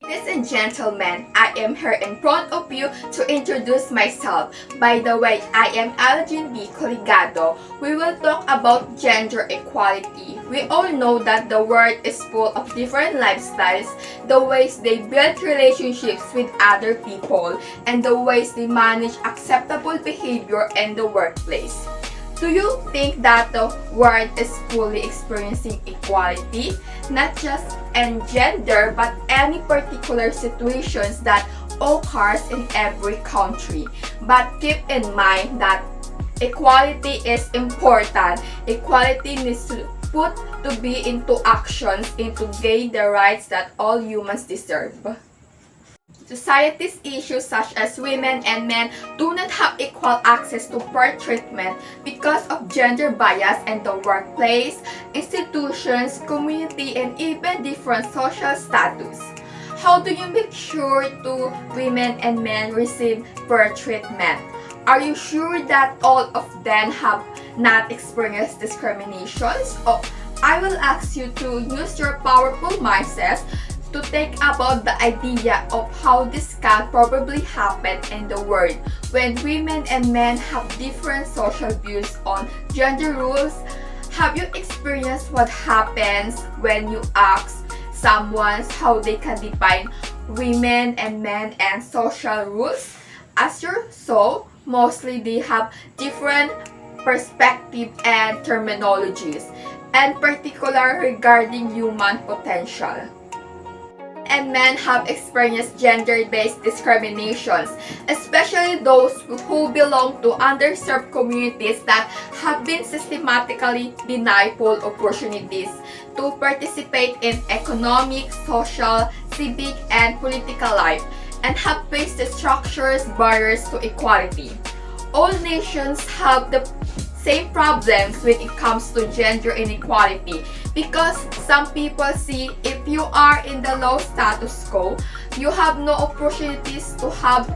Ladies and gentlemen, I am here in front of you to introduce myself. By the way, I am Algin B. Colegado. We will talk about gender equality. We all know that the world is full of different lifestyles, the ways they build relationships with other people, and the ways they manage acceptable behavior in the workplace. Do you think that the world is fully experiencing equality? Not just in gender, but any particular situations that occurs in every country. But keep in mind that equality is important. Equality needs to be into actions to gain the rights that all humans deserve. Society's issues such as women and men do not have equal access to fair treatment because of gender bias in the workplace, institutions, community, and even different social status. How do you make sure women and men receive fair treatment? Are you sure that all of them have not experienced discriminations? Or I will ask you to use your powerful mindset to think about the idea of how this can probably happen in the world when women and men have different social views on gender rules. Have you experienced what happens when you ask someone how they can define women and men and social rules? As you saw, mostly they have different perspectives and terminologies, and particular regarding human potential. And men have experienced gender-based discriminations, especially those who belong to underserved communities that have been systematically denied full opportunities to participate in economic, social, civic, and political life, and have faced the structures barriers to equality. All nations have the same problems when it comes to gender inequality, because some people see if you are in the low status quo, you have no opportunities to have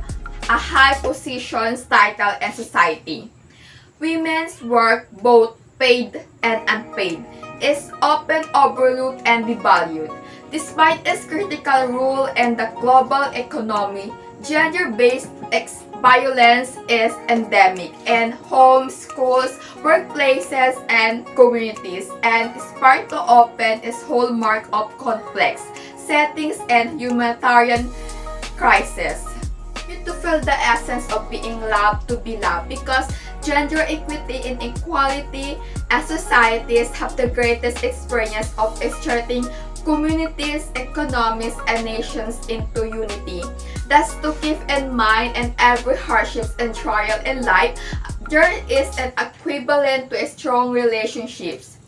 a high position title in society. Women's work, both paid and unpaid, is often overlooked and devalued. Despite its critical role in the global economy, gender-based violence is endemic in homes, schools, workplaces, and communities, and is far too often is hallmark of complex settings and humanitarian crisis. You need to feel the essence of being loved to be loved, because gender equity and equality as societies have the greatest experience of exerting communities, economies, and nations into unity. Thus, to keep in mind in every hardship and trial in life, there is an equivalent to strong relationships.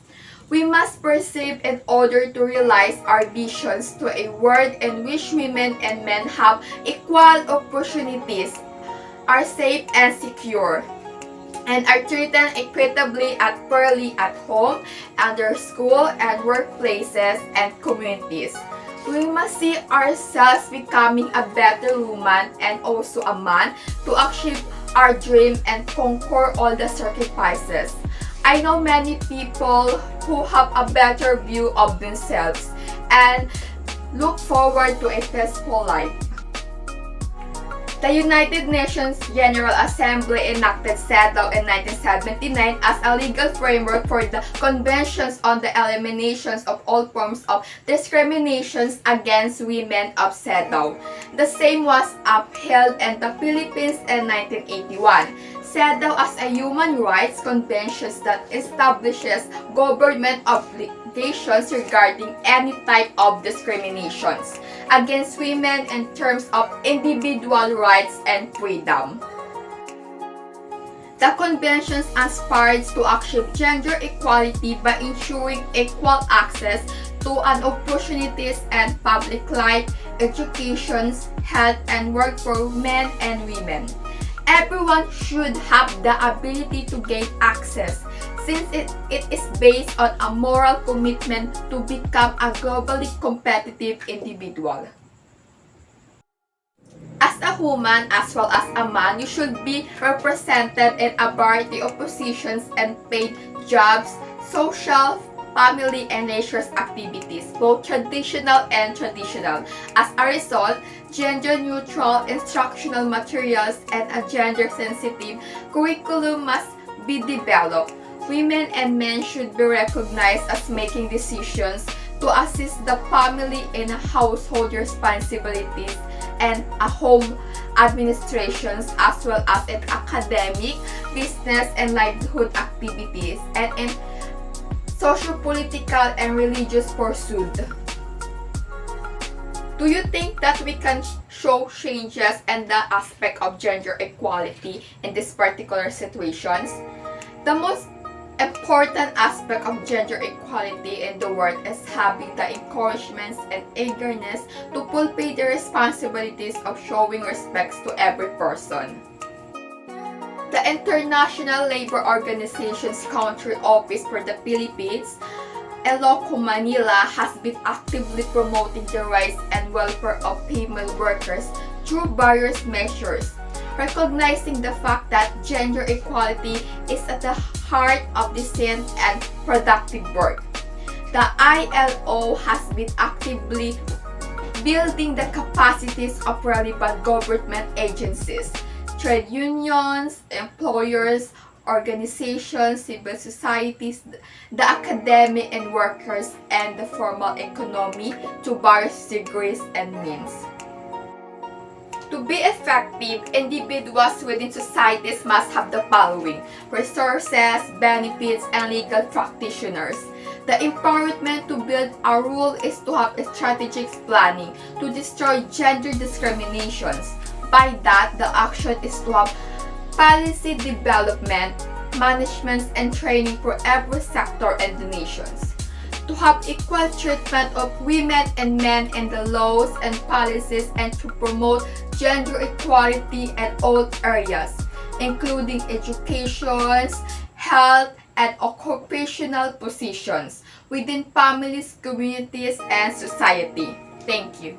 We must perceive in order to realize our visions to a world in which women and men have equal opportunities, are safe and secure, and are treated equitably and fairly at home, under school and workplaces and communities. We must see ourselves becoming a better woman and also a man to achieve our dream and conquer all the sacrifices. I know many people who have a better view of themselves and look forward to a peaceful life. The United Nations General Assembly enacted CEDAW in 1979 as a legal framework for the Conventions on the Elimination of All Forms of Discriminations Against Women of CEDAW. The same was upheld in the Philippines in 1981. CEDAW as a human rights convention that establishes government obligations regarding any type of discriminations against women in terms of individual rights and freedom. The convention aspires to achieve gender equality by ensuring equal access to an opportunities and public life, education, health, and work for men and women. Everyone should have the ability to gain access, since it is based on a moral commitment to become a globally competitive individual. As a woman as well as a man, you should be represented in a variety of positions and paid jobs, social, family and leisure activities, both traditional and traditional. As a result, gender-neutral instructional materials and a gender-sensitive curriculum must be developed. Women and men should be recognized as making decisions to assist the family in household responsibilities and home administrations, as well as in academic, business, and livelihood activities, and in socio-political and religious pursuits. Do you think that we can show changes in the aspect of gender equality in these particular situations? The most important aspect of gender equality in the world is having the encouragements and eagerness to fulfill the responsibilities of showing respect to every person. The International Labor Organization's country office for the Philippines, Iloco, Manila, has been actively promoting the rights and welfare of female workers through various measures, recognizing the fact that gender equality is at the heart of decent and productive work. The ILO has been actively building the capacities of relevant government agencies, trade unions, employers, organizations, civil societies, the academic and workers, and the formal economy to various degrees and means. To be effective, individuals within societies must have the following: resources, benefits, and legal practitioners. The empowerment to build a rule is to have strategic planning to destroy gender discriminations. By that, the action is to have policy development, management, and training for every sector and the nations. To have equal treatment of women and men in the laws and policies, and to promote gender equality in all areas, including education, health, and occupational positions within families, communities, and society. Thank you.